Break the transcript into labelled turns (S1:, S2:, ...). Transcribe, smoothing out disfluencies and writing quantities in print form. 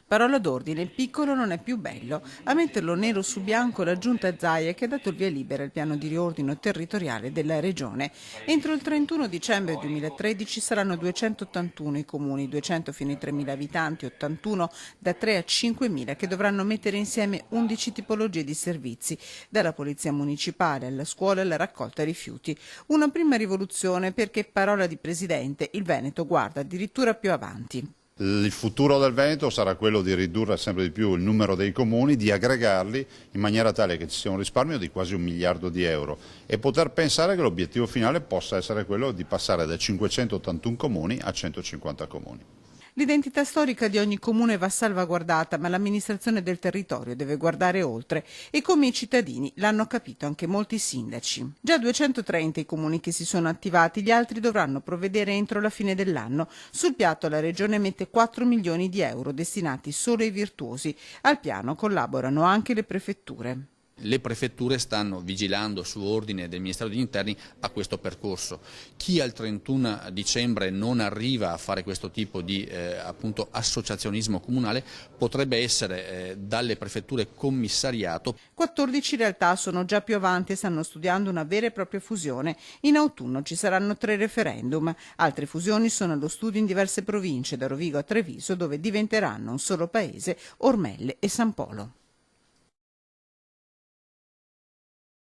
S1: Parola d'ordine, il piccolo non è più bello. A metterlo nero su bianco la giunta Zaia che ha dato il via libera al piano di riordino territoriale della regione. Entro il 31 dicembre 2013 saranno 281 i comuni, 200 fino ai 3.000 abitanti, 81 da 3 a 5.000 che dovranno mettere insieme 11 tipologie di servizi, dalla polizia municipale alla scuola alla raccolta rifiuti. Una prima rivoluzione perché, parola di presidente, il Veneto guarda addirittura più avanti.
S2: Il futuro del Veneto sarà quello di ridurre sempre di più il numero dei comuni, di aggregarli in maniera tale che ci sia un risparmio di quasi 1 miliardo di euro e poter pensare che l'obiettivo finale possa essere quello di passare da 581 comuni a 150 comuni.
S1: L'identità storica di ogni comune va salvaguardata, ma l'amministrazione del territorio deve guardare oltre e come i cittadini l'hanno capito anche molti sindaci. Già 230 i comuni che si sono attivati, gli altri dovranno provvedere entro la fine dell'anno. Sul piatto la Regione mette 4 milioni di euro destinati solo ai virtuosi. Al piano collaborano anche le prefetture.
S3: Le prefetture stanno vigilando su ordine del Ministero degli Interni a questo percorso. Chi al 31 dicembre non arriva a fare questo tipo di appunto associazionismo comunale potrebbe essere dalle prefetture commissariato.
S1: 14 realtà sono già più avanti e stanno studiando una vera e propria fusione. In autunno ci saranno 3 referendum. Altre fusioni sono allo studio in diverse province, da Rovigo a Treviso, dove diventeranno un solo paese Ormelle e San Polo.